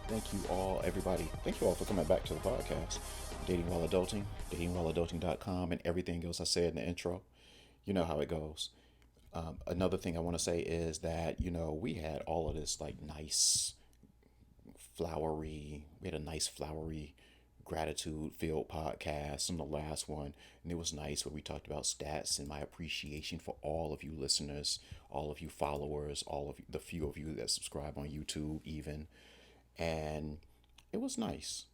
Thank you all, everybody. Thank you all for coming back to the podcast. Dating While Adulting, datingwhileadulting.com, and everything else I said in the intro. You know how it goes. Another thing I want to say is that, we had all of this like we had a nice flowery gratitude filled podcast on the last one, and it was nice where we talked about stats and my appreciation for all of you listeners, all of you followers, all of the few of you that subscribe on YouTube even, and it was nice.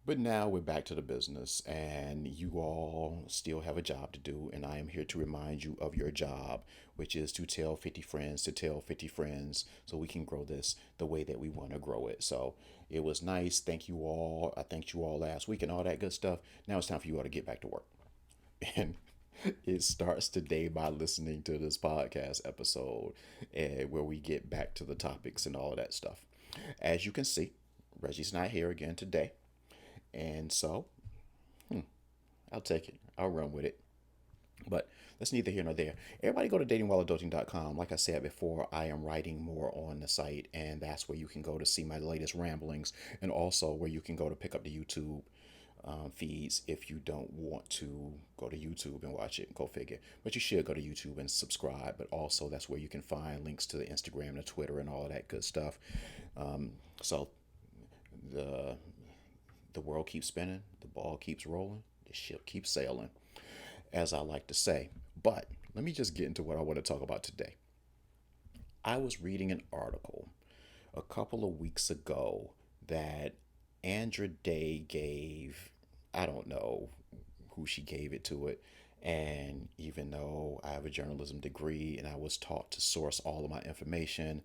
But now we're back to the business, and you all still have a job to do. And I am here to remind you of your job, which is to tell 50 friends to tell 50 friends so we can grow this the way that we want to grow it. So it was nice. Thank you all. I thanked you all last week and all that good stuff. Now it's time for you all to get back to work. And it starts today by listening to this podcast episode where we get back to the topics and all of that stuff. As you can see, Reggie's not here again today. And so I'll take it. I'll run with it. But that's neither here nor there. Everybody go to datingwhileadulting.com. Like I said before, I am writing more on the site, and that's where you can go to see my latest ramblings, and also where you can go to pick up the YouTube feeds if you don't want to go to YouTube and watch it. Go figure. But you should go to YouTube and subscribe. But also, that's where you can find links to the Instagram, the Twitter, and all of that good stuff. So the the world keeps spinning, the ball keeps rolling, the ship keeps sailing, as I like to say. But let me just get into what I want to talk about today. I was reading an article a couple of weeks ago that Andra Day gave, I don't know who she gave it to it. And even though I have a journalism degree and I was taught to source all of my information,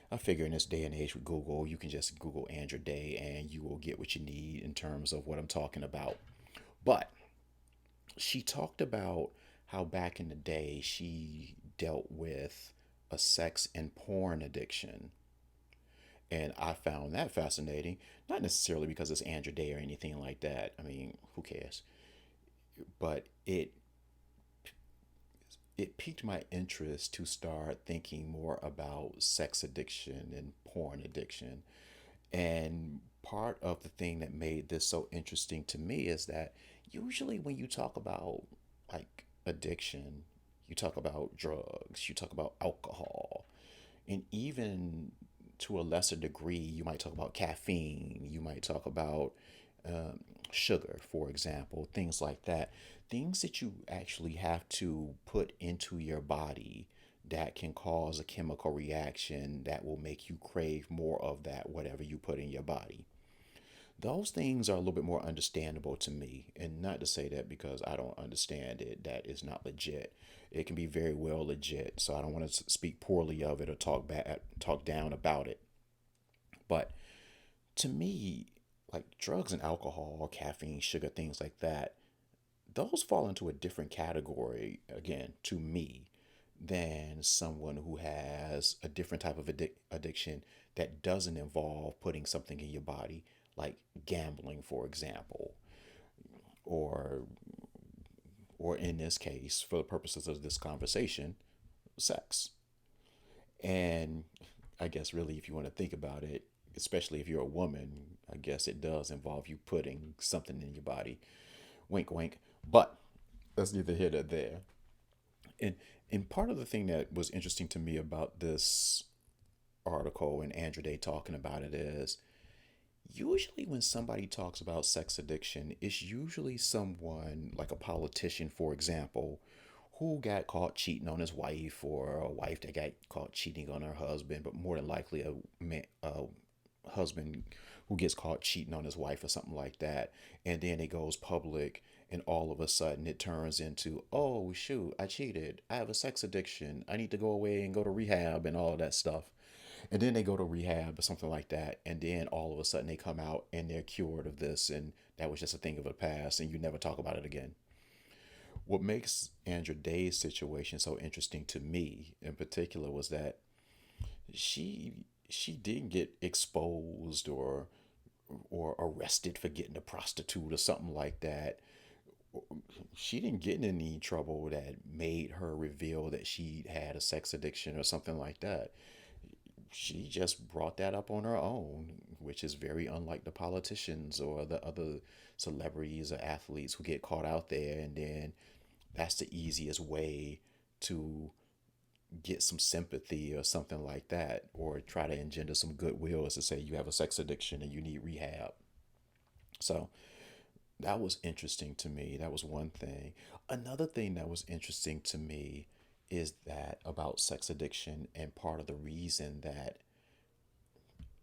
I figure in this day and age with Google, you can just Google Andra Day and you will get what you need in terms of what I'm talking about. But she talked about how back in the day she dealt with a sex and porn addiction. And I found that fascinating, not necessarily because it's Andra Day or anything like that. I mean, who cares? But it piqued my interest to start thinking more about sex addiction and porn addiction. And part of the thing that made this so interesting to me is that usually when you talk about like addiction, you talk about drugs, you talk about alcohol, and even to a lesser degree, you might talk about caffeine, you might talk about um, sugar, for example, things like that. Things that you actually have to put into your body that can cause a chemical reaction that will make you crave more of that, whatever you put in your body. Those things are a little bit more understandable to me. And not to say that because I don't understand it, that is not legit. It can be very well legit. So I don't want to speak poorly of it or talk down about it. But to me, like drugs and alcohol, caffeine, sugar, things like that, those fall into a different category, again, to me, than someone who has a different type of addiction that doesn't involve putting something in your body, like gambling, for example, or or in this case, for the purposes of this conversation, sex. And I guess really, if you want to think about it, especially if you're a woman, I guess it does involve you putting something in your body. Wink, wink. But that's neither here nor there. And and part of the thing that was interesting to me about this article and Andrew Day talking about it is usually when somebody talks about sex addiction, it's usually someone like a politician, for example, who got caught cheating on his wife, or a wife that got caught cheating on her husband, but more than likely a husband who gets caught cheating on his wife or something like that. And then it goes public, and all of a sudden it turns into, oh, shoot, I cheated. I have a sex addiction. I need to go away and go to rehab and all of that stuff. And then they go to rehab or something like that. And then all of a sudden they come out and they're cured of this. And that was just a thing of the past. And you never talk about it again. What makes Andrew Day's situation so interesting to me in particular was that she she didn't get exposed or arrested for getting a prostitute or something like that. She didn't get in any trouble that made her reveal that she had a sex addiction or something like that. she just brought that up on her own, which is very unlike the politicians or the other celebrities or athletes who get caught out there, and then that's the easiest way to get some sympathy or something like that, or try to engender some goodwill, is to say you have a sex addiction and you need rehab. So that was interesting to me. That was one thing. Another thing that was interesting to me is that about sex addiction, and part of the reason that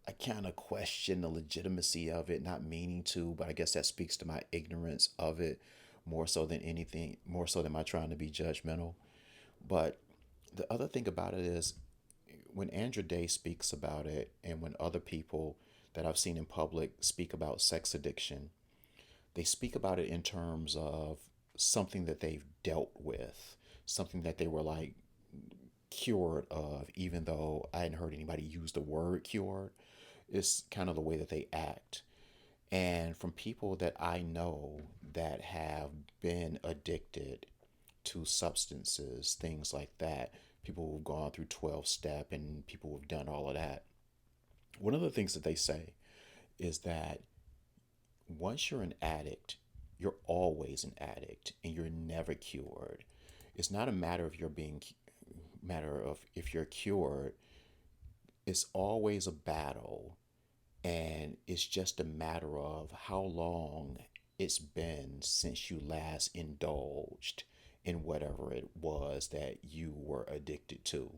I kind of question the legitimacy of it, not meaning to, but I guess that speaks to my ignorance of it more so than anything, more so than my trying to be judgmental. But the other thing about it is when Andrew Day speaks about it, and when other people that I've seen in public speak about sex addiction, they speak about it in terms of something that they've dealt with, something that they were like cured of, even though I hadn't heard anybody use the word cured. It's kind of the way that they act. And from people that I know that have been addicted to substances, things like that, people who've gone through 12 step and people who've done all of that, one of the things that they say is that once you're an addict, you're always an addict and you're never cured. It's not a matter of matter of if you're cured. It's always a battle, and it's just a matter of how long it's been since you last indulged in whatever it was that you were addicted to.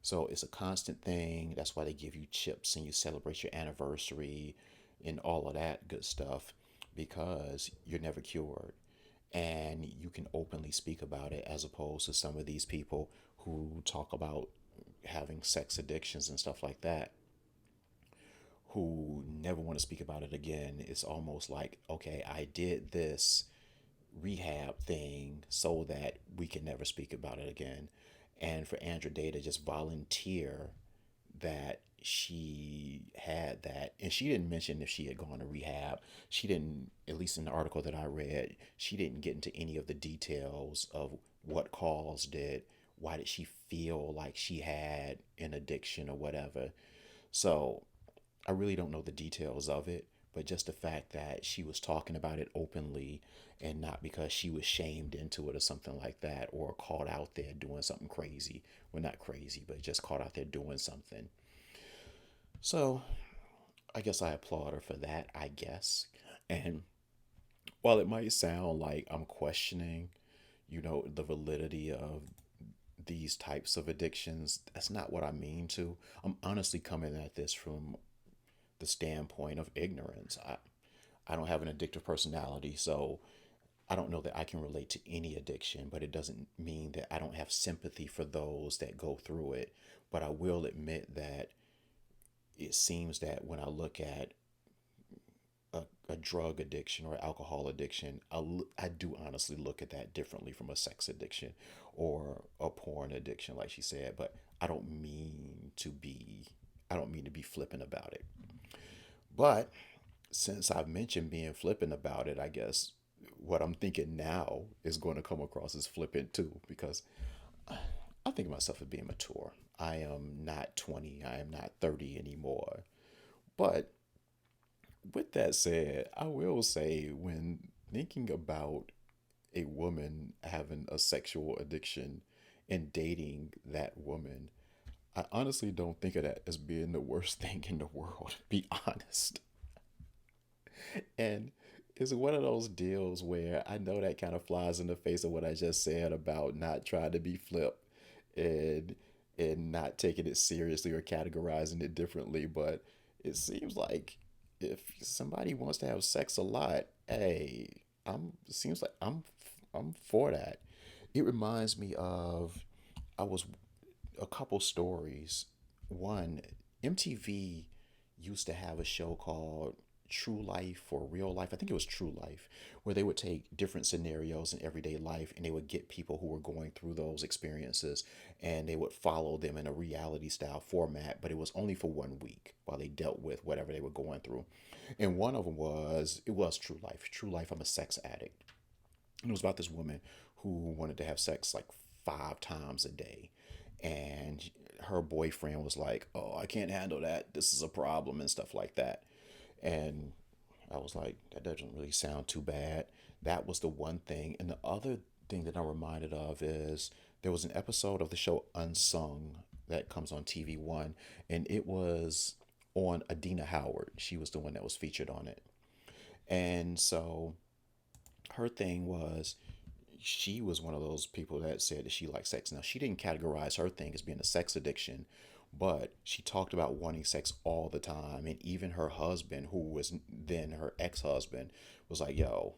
So it's a constant thing. That's why they give you chips and you celebrate your anniversary and all of that good stuff, because you're never cured. And you can openly speak about it, as opposed to some of these people who talk about having sex addictions and stuff like that, who never want to speak about it again. It's almost like, okay, I did this rehab thing so that we can never speak about it again. And for Andra Day to just volunteer that she had that, and she didn't mention if she had gone to rehab. She didn't, at least in the article that I read, she didn't get into any of the details of what caused it. Why did she feel like she had an addiction or whatever? So I really don't know the details of it, but just the fact that she was talking about it openly, and not because she was shamed into it or something like that, or caught out there doing something crazy. Well, not crazy, but just caught out there doing something. So I guess I applaud her for that, I guess. And while it might sound like I'm questioning, the validity of these types of addictions, that's not what I mean to. I'm honestly coming at this from the standpoint of ignorance. I don't have an addictive personality, so I don't know that I can relate to any addiction, but it doesn't mean that I don't have sympathy for those that go through it. But I will admit that it seems that when I look at a drug addiction or alcohol addiction, I do honestly look at that differently from a sex addiction or a porn addiction, like she said. But I don't mean to be flippant about it. But since I've mentioned being flippant about it, I guess what I'm thinking now is going to come across as flippant too, because I think of myself as being mature. I am not 20, I am not 30 anymore. But with that said, I will say, when thinking about a woman having a sexual addiction and dating that woman, I honestly don't think of that as being the worst thing in the world, to be honest. And it's one of those deals where I know that kind of flies in the face of what I just said about not trying to be flip and not taking it seriously or categorizing it differently. But it seems like if somebody wants to have sex a lot, hey, it seems like I'm for that. It reminds me of, I was a couple stories. One, MTV used to have a show called True Life or Real Life. I think it was True Life, where they would take different scenarios in everyday life and they would get people who were going through those experiences, and they would follow them in a reality style format, but it was only for 1 week while they dealt with whatever they were going through. And one of them was True Life. True Life, I'm a sex addict. And it was about this woman who wanted to have sex like 5 times a day. And her boyfriend was like, "Oh, I can't handle that. This is a problem," and stuff like that. And I was like, that doesn't really sound too bad. That was the one thing. And the other thing that I'm reminded of is there was an episode of the show Unsung that comes on TV One, and it was on Adina Howard. She was the one that was featured on it. And so her thing was she was one of those people that said that she liked sex. Now, she didn't categorize her thing as being a sex addiction, but she talked about wanting sex all the time. And even her husband, who was then her ex husband, was like, yo,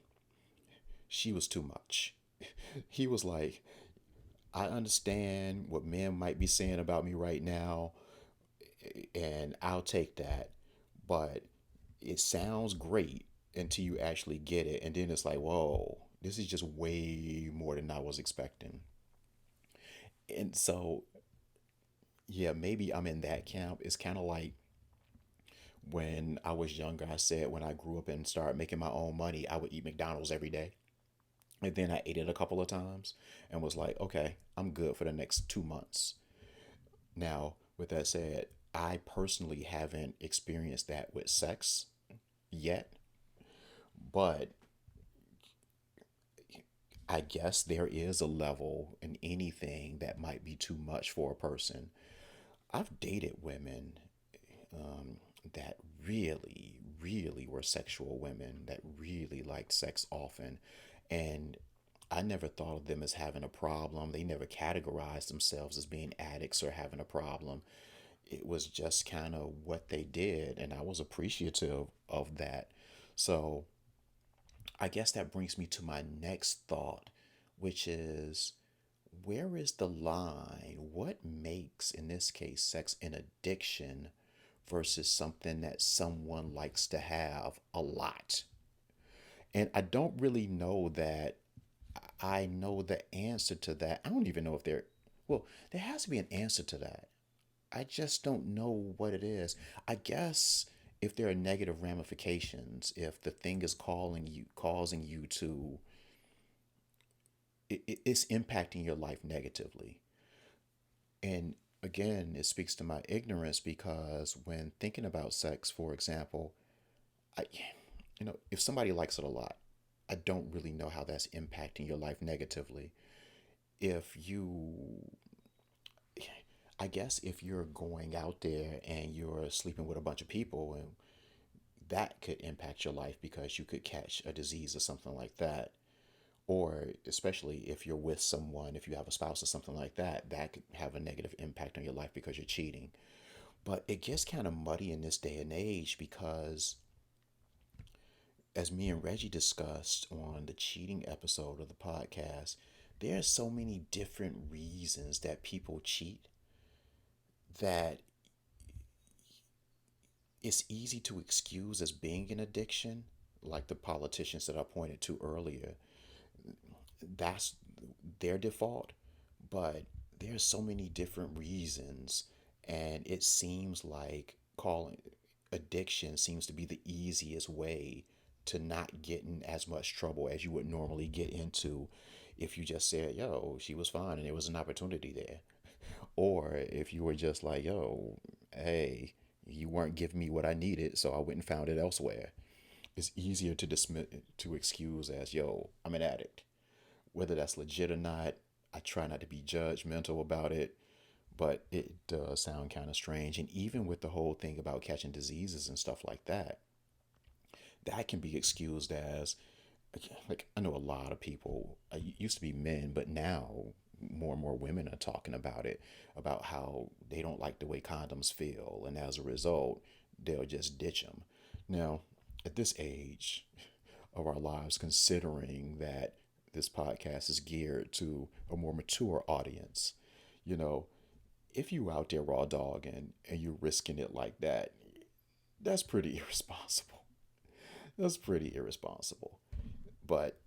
she was too much. He was like, I understand what men might be saying about me right now, and I'll take that, but it sounds great until you actually get it. And then it's like, whoa, this is just way more than I was expecting. And so, yeah, maybe I'm in that camp. It's kind of like when I was younger, I said when I grew up and started making my own money, I would eat McDonald's every day. And then I ate it a couple of times and was like, okay, I'm good for the next 2 months. Now, with that said, I personally haven't experienced that with sex yet, but I guess there is a level in anything that might be too much for a person. I've dated women um, that really were sexual women that really liked sex often. And I never thought of them as having a problem. They never categorized themselves as being addicts or having a problem. It was just kind of what they did. And I was appreciative of that. So I guess that brings me to my next thought, which is where is the line? What makes, in this case, sex an addiction versus something that someone likes to have a lot? And I don't really know that I know the answer to that. I don't even know if well, there has to be an answer to that. I just don't know what it is. I guess if there are negative ramifications, if the thing is causing you to, it's impacting your life negatively. And again, it speaks to my ignorance because when thinking about sex, for example, I, if somebody likes it a lot, I don't really know how that's impacting your life negatively. If you, I guess if you're going out there and you're sleeping with a bunch of people, and that could impact your life because you could catch a disease or something like that. Or especially if you're with someone, if you have a spouse or something like that, that could have a negative impact on your life because you're cheating. But it gets kind of muddy in this day and age because, as me and Reggie discussed on the cheating episode of the podcast, there are so many different reasons that people cheat that it's easy to excuse as being an addiction, like the politicians that I pointed to earlier. That's their default, but there's so many different reasons, and it seems like calling addiction seems to be the easiest way to not get in as much trouble as you would normally get into if you just said, yo, she was fine and there was an opportunity there. Or if you were just like, yo, hey, you weren't giving me what I needed, so I went and found it elsewhere. It's easier to dismiss, to excuse as, yo, I'm an addict. Whether that's legit or not, I try not to be judgmental about it, but it does sound kind of strange. And even with the whole thing about catching diseases and stuff like that, that can be excused as, like, I know a lot of people, used to be men, but now more and more women are talking about it, about how they don't like the way condoms feel. And as a result, they'll just ditch them. Now, at this age of our lives, considering that this podcast is geared to a more mature audience, you know, if you out there raw dogging and you're risking it like that, that's pretty irresponsible. That's pretty irresponsible. But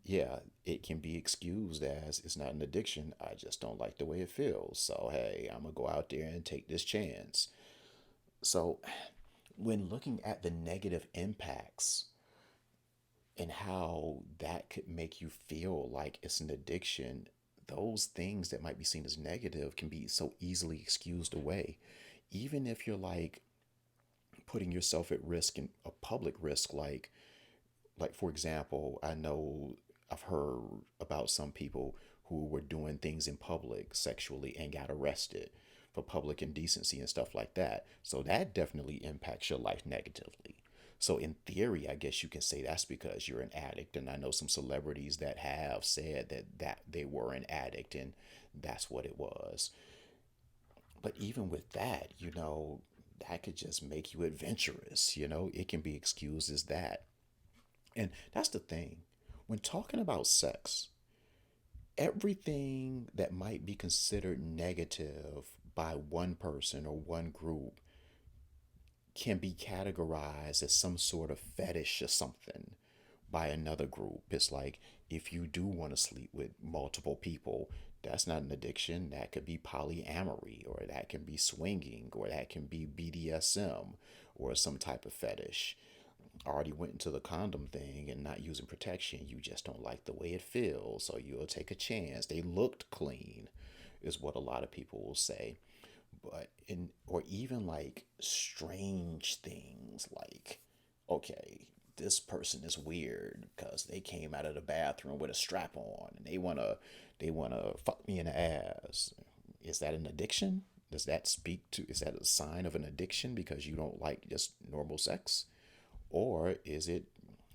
yeah, it can be excused as it's not an addiction. I just don't like the way it feels. So, hey, I'm going to go out there and take this chance. So, when looking at the negative impacts and how that could make you feel like it's an addiction, those things that might be seen as negative can be so easily excused away. Even if you're like putting yourself at risk, in a public risk, like for example, I know I've heard about some people who were doing things in public sexually and got arrested for public indecency and stuff like that. So that definitely impacts your life negatively. So in theory, I guess you can say that's because you're an addict. And I know some celebrities that have said that they were an addict and that's what it was. But even with that, that could just make you adventurous. It can be excused as that. And that's the thing. When talking about sex, everything that might be considered negative by one person or one group can be categorized as some sort of fetish or something by another group. It's like if you do want to sleep with multiple people, that's not an addiction. That could be polyamory, or that can be swinging, or that can be BDSM, or some type of fetish. Already went into the condom thing and not using protection. You just don't like the way it feels, so you'll take a chance. They looked clean, is what a lot of people will say. But in or even like strange things like, okay, this person is weird because they came out of the bathroom with a strap on and they wanna fuck me in the ass. Is that an addiction? Does that speak to is that a sign of an addiction because you don't like just normal sex? Or is it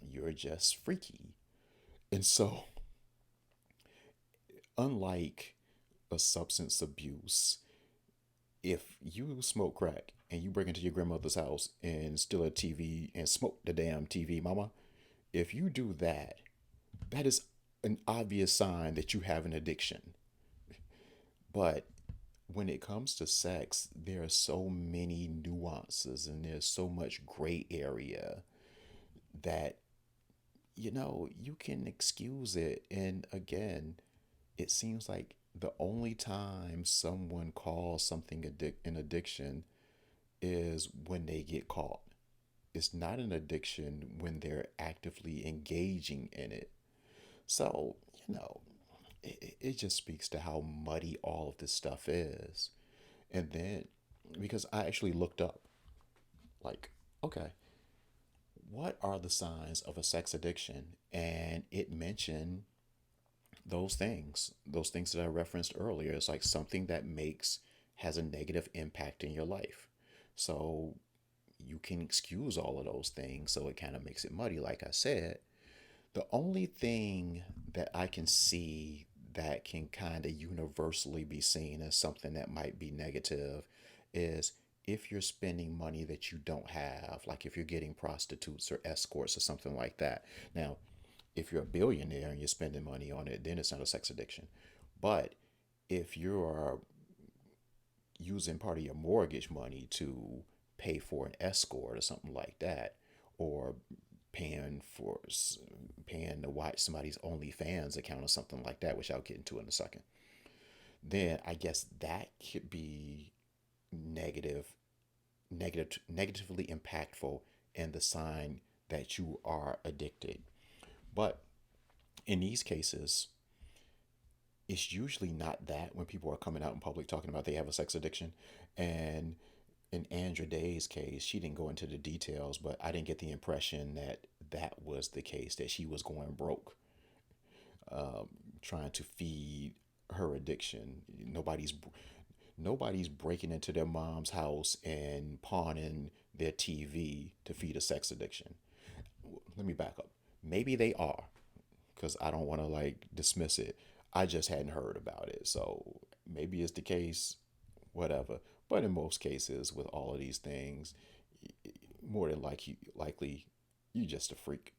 you're just freaky? And so, unlike a substance abuse, if you smoke crack and you break into your grandmother's house and steal a TV and smoke the damn TV, mama, if you do that, that is an obvious sign that you have an addiction. But when it comes to sex, there are so many nuances and there's so much gray area that you can excuse it. And again, it seems like the only time someone calls something an addiction is when they get caught. It's not an addiction when they're actively engaging in it. So, it just speaks to how muddy all of this stuff is. And then, because I actually looked up, like, okay, what are the signs of a sex addiction? And it mentioned those things that I referenced earlier. It's like something that has a negative impact in your life. So you can excuse all of those things. So it kind of makes it muddy, like I said. The only thing that I can see that can kind of universally be seen as something that might be negative is if you're spending money that you don't have, like if you're getting prostitutes or escorts or something like that. Now, if you're a billionaire and you're spending money on it, then it's not a sex addiction. But if you're using part of your mortgage money to pay for an escort or something like that, or paying for paying to watch somebody's OnlyFans account or something like that, which I'll get into in a second, then I guess that could be negatively impactful and the sign that you are addicted. But in these cases, it's usually not that when people are coming out in public talking about they have a sex addiction. And in Andra Day's case, she didn't go into the details, but I didn't get the impression that that was the case, that she was going broke, trying to feed her addiction. Nobody's breaking into their mom's house and pawning their TV to feed a sex addiction. Let me back up. Maybe they are, because I don't want to like dismiss it. I just hadn't heard about it. So maybe it's the case, whatever. But in most cases, with all of these things, more than likely, you just a freak.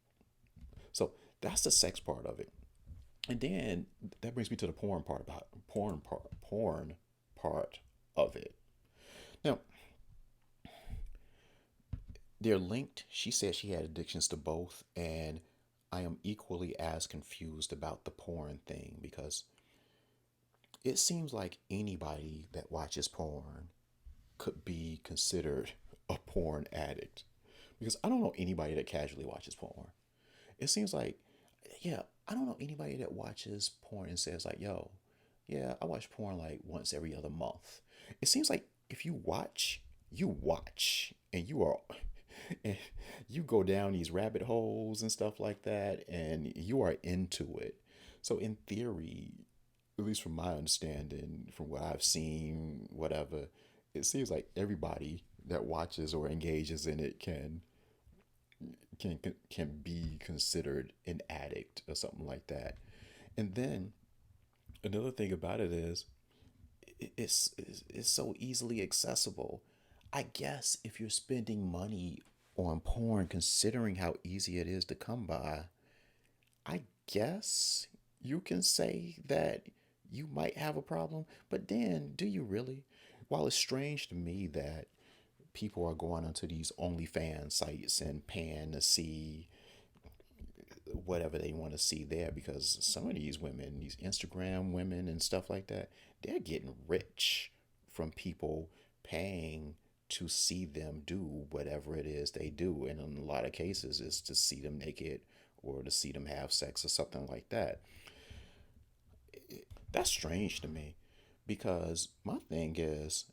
So that's the sex part of it. And then that brings me to the porn part of it. Now, they're linked. She said she had addictions to both, and I am equally as confused about the porn thing because it seems like anybody that watches porn could be considered a porn addict. Because I don't know anybody that casually watches porn. It seems like, yeah, I don't know anybody that watches porn and says, like, yo, Yeah, I watch porn like once every other month. It seems like if you watch, and you are, and you go down these rabbit holes and stuff like that, and you are into it. So in theory, at least from my understanding, from what I've seen, whatever, it seems like everybody that watches or engages in it can be considered an addict or something like that. And then another thing about it is it's so easily accessible. I guess if you're spending money on porn, considering how easy it is to come by, I guess you can say that you might have a problem. But then, do you really? While it's strange to me that people are going onto these OnlyFans sites and paying to see whatever they want to see there, because some of these women, these Instagram women and stuff like that, they're getting rich from people paying to see them do whatever it is they do. And in a lot of cases, it's to see them naked or to see them have sex or something like that. That's strange to me because my thing is,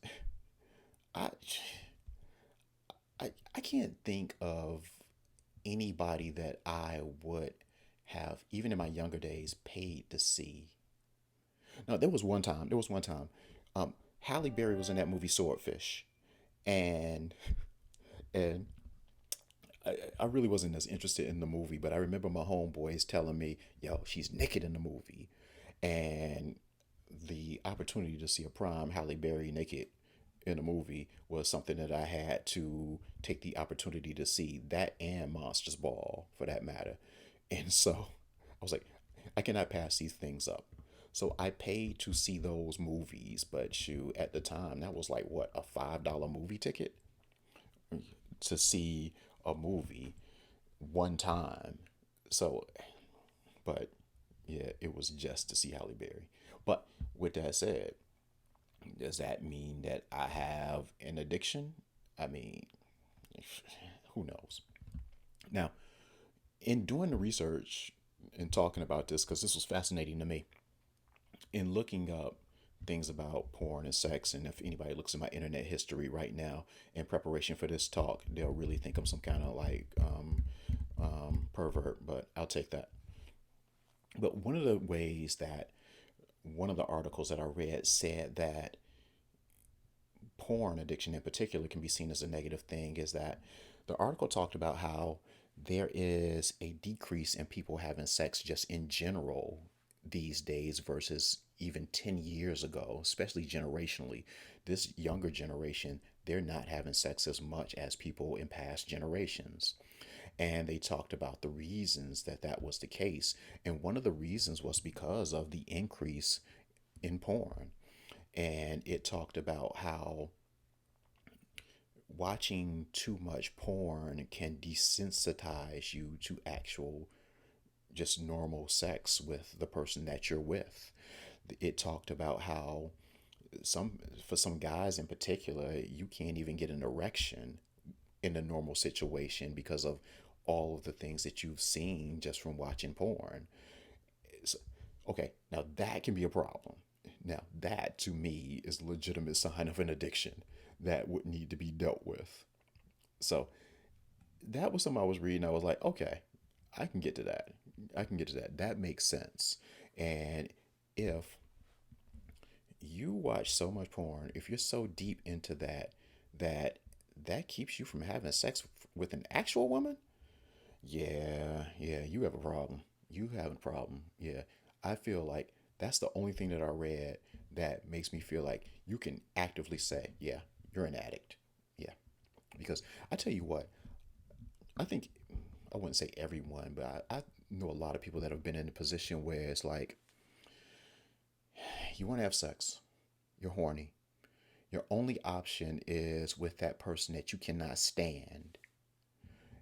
I, I can't think of anybody that I would have, even in my younger days, paid to see. No, there was one time. There was one time. Halle Berry was in that movie Swordfish, and and I really wasn't as interested in the movie, but I remember my homeboys telling me, "Yo, she's naked in the movie," and the opportunity to see a prime Halle Berry naked in a movie was something that I had to take the opportunity to see, that and Monsters Ball for that matter. And so I was like, I cannot pass these things up. So I paid to see those movies, but shoot, at the time that was like what, a $5 movie ticket to see a movie one time. So, but yeah, it was just to see Halle Berry. But with that said, does that mean that I have an addiction? I mean, who knows? Now, in doing the research and talking about this, because this was fascinating to me, in looking up things about porn and sex, and if anybody looks at my internet history right now in preparation for this talk, they'll really think I'm some kind of like pervert, but I'll take that. But one of the ways that one of the articles that I read said that porn addiction in particular can be seen as a negative thing is that the article talked about how there is a decrease in people having sex just in general these days versus even 10 years ago, especially generationally. This younger generation, they're not having sex as much as people in past generations. And they talked about the reasons that that was the case. And one of the reasons was because of the increase in porn. And it talked about how watching too much porn can desensitize you to actual, just normal sex with the person that you're with. It talked about how some, for some guys in particular, you can't even get an erection in a normal situation because of all of the things that you've seen just from watching porn. So, okay, now that can be a problem. Now, that to me is a legitimate sign of an addiction that would need to be dealt with. So, that was something I was reading. I was like, okay, I can get to that. I can get to that. That makes sense. And if you watch so much porn, if you're so deep into that, that that keeps you from having sex with an actual woman, yeah, you have a problem. You have a problem. Yeah. I feel like that's the only thing that I read that makes me feel like you can actively say, yeah, you're an addict. Yeah. Because I tell you what, I think, I wouldn't say everyone, but I know a lot of people that have been in a position where it's like, you want to have sex, you're horny. Your only option is with that person that you cannot stand,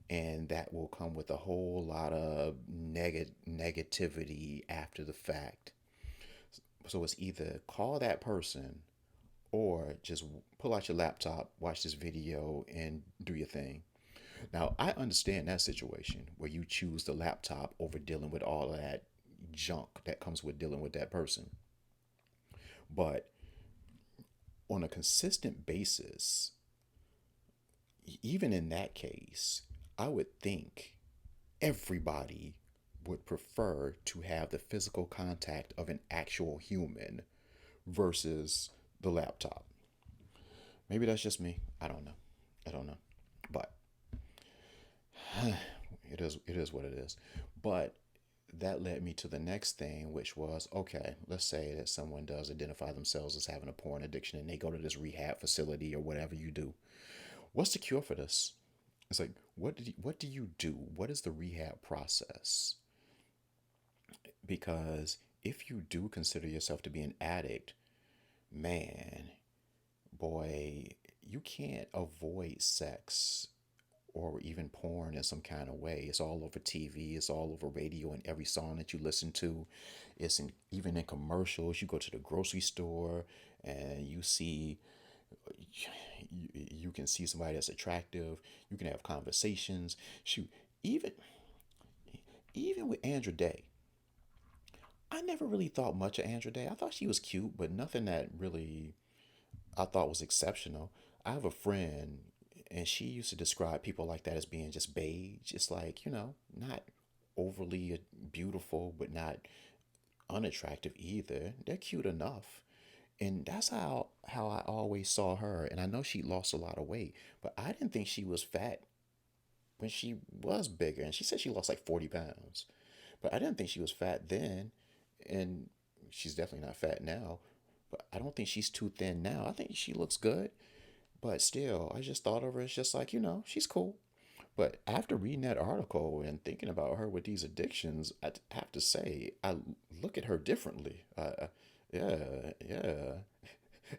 and that will come with a whole lot of negativity after the fact. So it's either call that person or just pull out your laptop, watch this video, and do your thing. Now, I understand that situation where you choose the laptop over dealing with all of that junk that comes with dealing with that person. But on a consistent basis, even in that case, I would think everybody would prefer to have the physical contact of an actual human versus the laptop. Maybe that's just me. I don't know. I don't know. But it is what it is. But that led me to the next thing, which was okay, let's say that someone does identify themselves as having a porn addiction and they go to this rehab facility or whatever you do. What's the cure for this? It's like, what do you do? What is the rehab process? Because if you do consider yourself to be an addict, man, boy, you can't avoid sex or even porn in some kind of way. It's all over TV, it's all over radio, and every song that you listen to. Even in commercials. You go to the grocery store and you can see somebody that's attractive. You can have conversations. Shoot, even even with Andra Day, I never really thought much of Andra Day. I thought she was cute, but nothing that really I thought was exceptional. I have a friend, and she used to describe people like that as being just beige. It's like, not overly beautiful, but not unattractive either. They're cute enough. And that's how I always saw her. And I know she lost a lot of weight, but I didn't think she was fat when she was bigger. And she said she lost like 40 pounds. But I didn't think she was fat then. And she's definitely not fat now. But I don't think she's too thin now. I think she looks good. But still, I just thought of her as just like, she's cool. But after reading that article and thinking about her with these addictions, I have to say, I look at her differently. Yeah, yeah.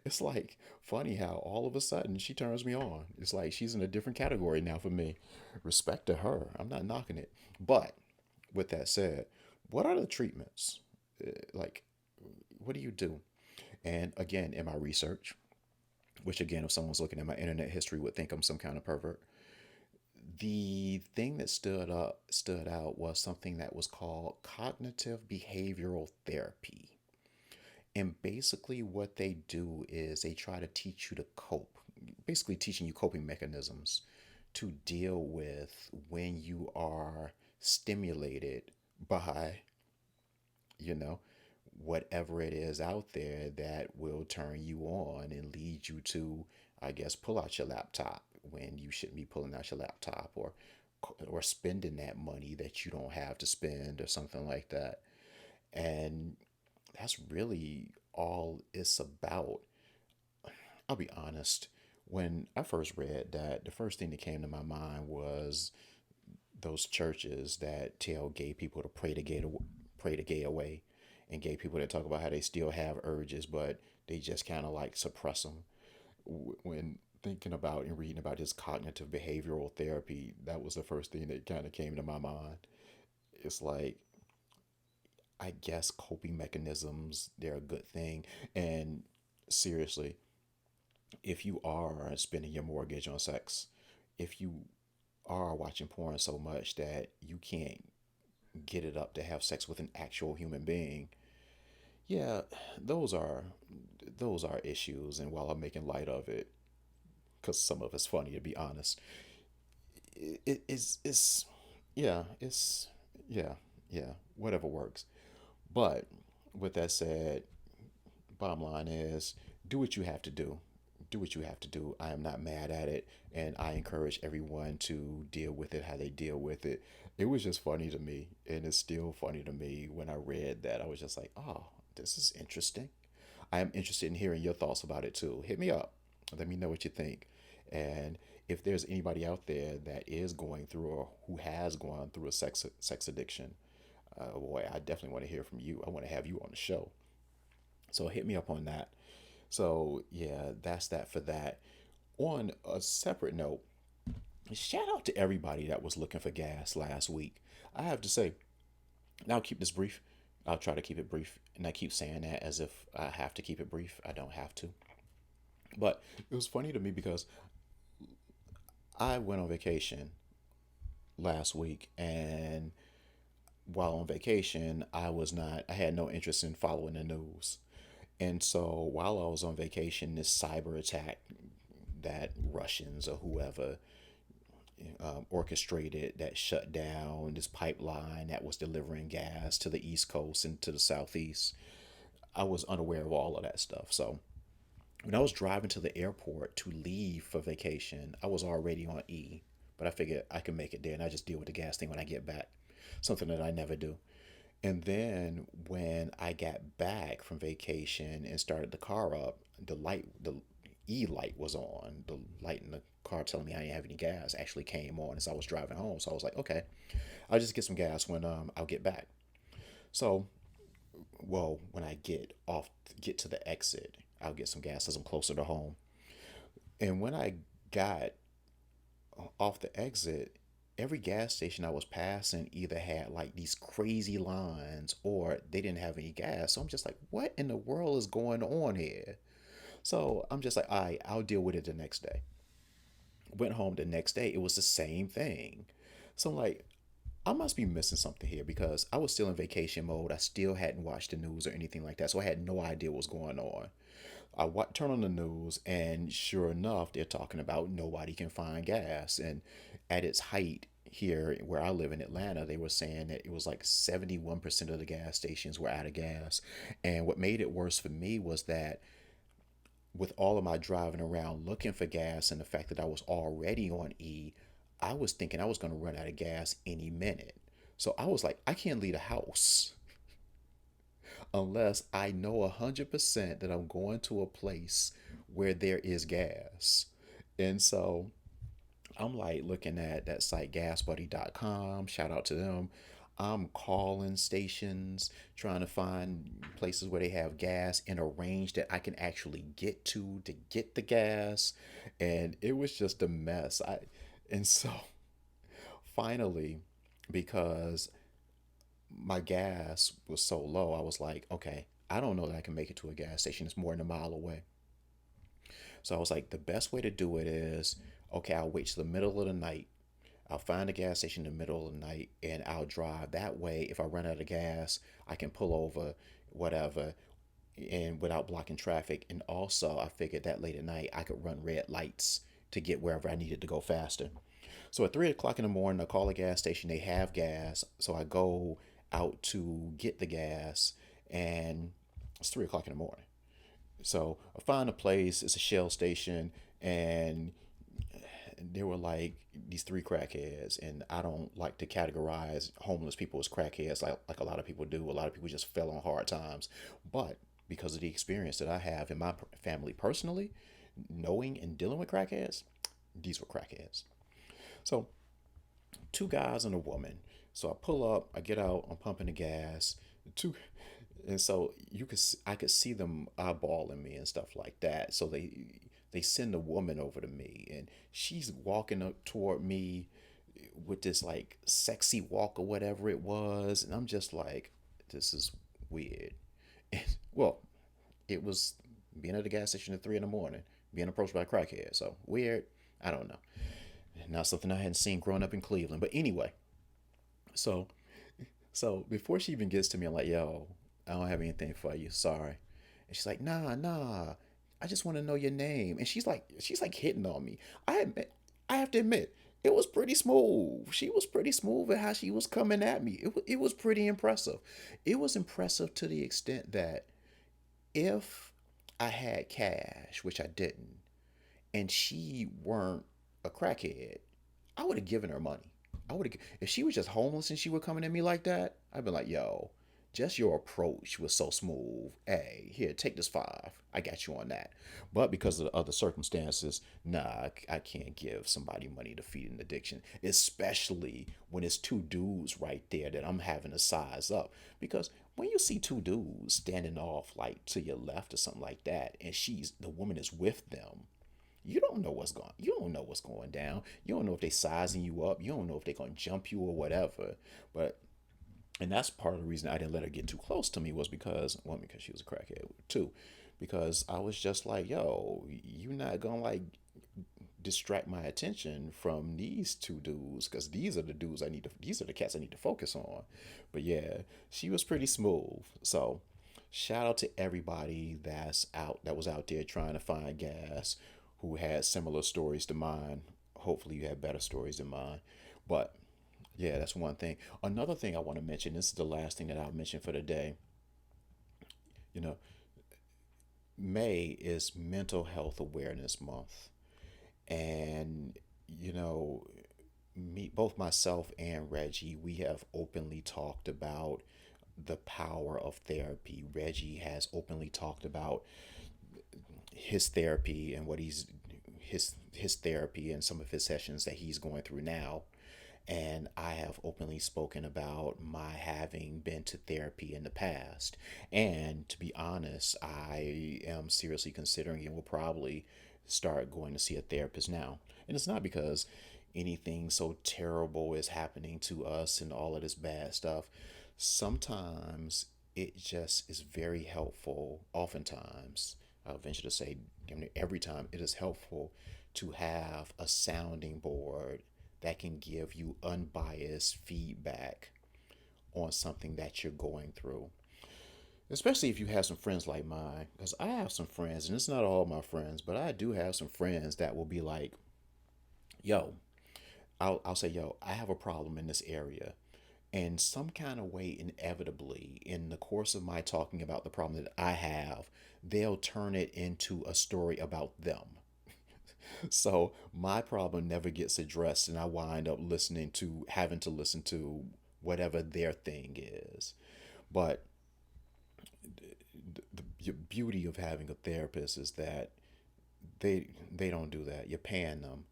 It's like funny how all of a sudden she turns me on. It's like she's in a different category now for me. Respect to her. I'm not knocking it. But with that said, what are the treatments? Like, what do you do? And again, in my research, which again, if someone's looking at my internet history, would think I'm some kind of pervert. The thing that stood out was something that was called cognitive behavioral therapy. And basically what they do is they try to teach you to cope, basically teaching you coping mechanisms to deal with when you are stimulated by, you know, whatever it is out there that will turn you on and lead you to, I guess, pull out your laptop when you shouldn't be pulling out your laptop, or spending that money that you don't have to spend or something like that. And that's really all it's about. I'll be honest. When I first read that, the first thing that came to my mind was those churches that tell gay people to pray the gay away, and gay people that talk about how they still have urges, but they just kind of like suppress them. When thinking about and reading about this cognitive behavioral therapy, that was the first thing that kind of came to my mind. It's like, I guess coping mechanisms, they're a good thing. And seriously, if you are spending your mortgage on sex, if you are watching porn so much that you can't get it up to have sex with an actual human being, yeah, those are those are issues. And while I'm making light of it, because some of it's funny to be honest, it's yeah, it's yeah, yeah, whatever works. But with that said, bottom line is, do what you have to do. Do what you have to do. I am not mad at it, and I encourage everyone to deal with it how they deal with it. It was just funny to me, and it's still funny to me when I read that. I was just like, oh, this is interesting. I am interested in hearing your thoughts about it too. Hit me up. Let me know what you think. And if there's anybody out there that is going through or who has gone through a sex addiction, boy, I definitely want to hear from you. I want to have you on the show. So hit me up on that. So yeah, that's that for that. On a separate note, shout out to everybody that was looking for gas last week. I have to say, and I'll keep this brief. I'll try to keep it brief. And I keep saying that as if I have to keep it brief. I don't have to. But it was funny to me because I went on vacation last week, and while on vacation, I had no interest in following the news. And so while I was on vacation, this cyber attack that Russians or whoever orchestrated that shut down this pipeline that was delivering gas to the East Coast and to the Southeast. I was unaware of all of that stuff. So when I was driving to the airport to leave for vacation, I was already on E, but I figured I could make it there and I just deal with the gas thing when I get back, something that I never do. And then when I got back from vacation and started the car up, the E light was on. The light in the car telling me I didn't have any gas actually came on as I was driving home. So I was like, okay, I'll just get some gas when I'll get back. So, well, when I get to the exit, I'll get some gas as I'm closer to home. And when I got off the exit, every gas station I was passing either had like these crazy lines or they didn't have any gas. So I'm just like, what in the world is going on here? So I'm just like, all right, I'll deal with it the next day. Went home the next day, it was the same thing. So I'm like, I must be missing something here because I was still in vacation mode. I still hadn't watched the news or anything like that. So I had no idea what was going on. Turn on the news, and sure enough, they're talking about nobody can find gas. And at its height here, where I live in Atlanta, they were saying that it was like 71% of the gas stations were out of gas. And what made it worse for me was that with all of my driving around looking for gas and the fact that I was already on E, I was thinking I was going to run out of gas any minute. So I was like, I can't leave the house unless I know 100% that I'm going to a place where there is gas. And so I'm like looking at that site gasbuddy.com, shout out to them. I'm calling stations trying to find places where they have gas in a range that I can actually get to get the gas, and it was just a mess. I and so finally, because my gas was so low, I was like, okay, I don't know that I can make it to a gas station. It's more than a mile away. So I was like, the best way to do it is, okay, I'll wait till the middle of the night. I'll find a gas station in the middle of the night and I'll drive. That way, if I run out of gas, I can pull over, whatever, and without blocking traffic. And also, I figured that late at night, I could run red lights to get wherever I needed to go faster. So at 3 o'clock in the morning, I call a gas station. They have gas. So I go out to get the gas, and it's 3 o'clock in the morning. So I find a place. It's a Shell station, and there were like these three crackheads, and I don't like to categorize homeless people as crackheads like a lot of people do. A lot of people just fell on hard times, but because of the experience that I have in my family personally, knowing and dealing with crackheads, these were crackheads. So two guys and a woman. So I pull up, I get out, I'm pumping the gas. Two, and so I could see them eyeballing me and stuff like that. So they send a woman over to me, and she's walking up toward me with this like sexy walk or whatever it was, and I'm just like, this is weird. And, well, it was being at the gas station at 3 in the morning, being approached by a crackhead. So weird. I don't know. Not something I hadn't seen growing up in Cleveland. But anyway, so so before she even gets to me, I'm like, yo, I don't have anything for you. Sorry. And she's like, nah, nah. I just want to know your name. And she's like hitting on me. I have to admit, it was pretty smooth. She was pretty smooth at how she was coming at me. It was pretty impressive. It was impressive to the extent that if I had cash, which I didn't, and she weren't a crackhead, I would have given her money. I would have, if she was just homeless and she were coming at me like that, I'd be like, yo, just your approach was so smooth. Hey, here, take this five. I got you on that. But because of the other circumstances, nah, I can't give somebody money to feed an addiction, especially when it's two dudes right there that I'm having to size up. Because when you see two dudes standing off like to your left or something like that, and the woman is with them, you don't know what's going down. You don't know if they sizing you up. You don't know if they're gonna jump you or whatever. But and that's part of the reason I didn't let her get too close to me was because one, because she was a crackhead. Two, because I was just like, yo, you not gonna like distract my attention from these two dudes, because these are the cats I need to focus on. But yeah, she was pretty smooth. So shout out to everybody that was out there trying to find gas, who had similar stories to mine. Hopefully you have better stories than mine. But yeah, that's one thing. Another thing I want to mention, this is the last thing that I'll mention for the day. You know, May is Mental Health Awareness Month. And, you know, both myself and Reggie, we have openly talked about the power of therapy. Reggie has openly talked about his therapy and his therapy and some of his sessions that he's going through now. And I have openly spoken about my having been to therapy in the past. And to be honest, I am seriously considering and will probably start going to see a therapist now. And it's not because anything so terrible is happening to us and all of this bad stuff. Sometimes it just is very helpful. Oftentimes, I'll venture to say, every time, it is helpful to have a sounding board that can give you unbiased feedback on something that you're going through. Especially if you have some friends like mine, because I have some friends, and it's not all my friends, but I do have some friends that will be like, yo, I'll say, yo, I have a problem in this area. And some kind of way, inevitably, in the course of my talking about the problem that I have, they'll turn it into a story about them. So my problem never gets addressed, and I wind up having to listen to whatever their thing is. But the beauty of having a therapist is that they don't do that. You're paying them.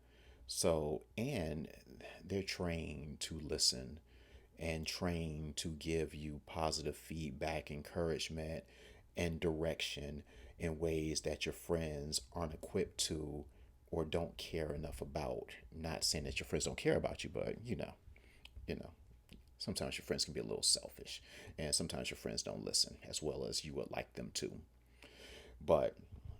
So, and they're trained to listen and trained to give you positive feedback, encouragement, and direction in ways that your friends aren't equipped to or don't care enough about. Not saying that your friends don't care about you, but you know, sometimes your friends can be a little selfish, and sometimes your friends don't listen as well as you would like them to. But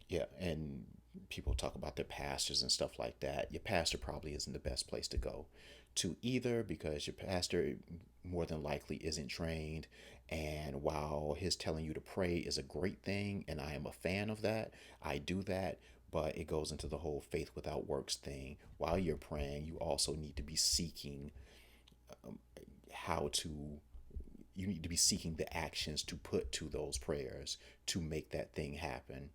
yeah, and people talk about their pastors and stuff like that. Your pastor probably isn't the best place to go to either, because your pastor more than likely isn't trained. And while his telling you to pray is a great thing, and I am a fan of that, I do that. But it goes into the whole faith without works thing. While you're praying, you also need to be seeking how to you need to be seeking the actions to put to those prayers to make that thing happen.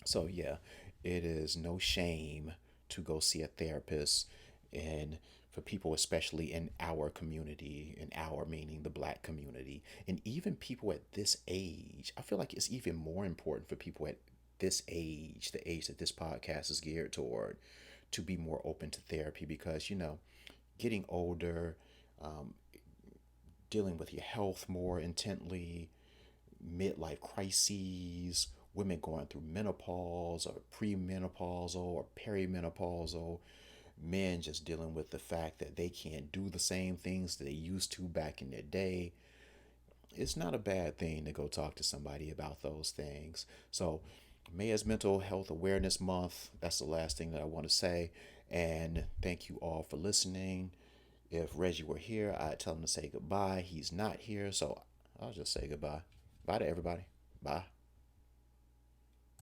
So yeah, it is no shame to go see a therapist, and for people especially in our community, in our meaning the black community, and even people at this age. I feel like it's even more important for people at this age, the age that this podcast is geared toward, to be more open to therapy, because getting older, um, dealing with your health more intently, midlife crises, women going through menopause or premenopausal or perimenopausal, men just dealing with the fact that they can't do the same things that they used to back in their day. It's not a bad thing to go talk to somebody about those things. So, May is Mental Health Awareness Month. That's the last thing that I want to say. And thank you all for listening. If Reggie were here, I'd tell him to say goodbye. He's not here, so I'll just say goodbye. Bye to everybody. Bye.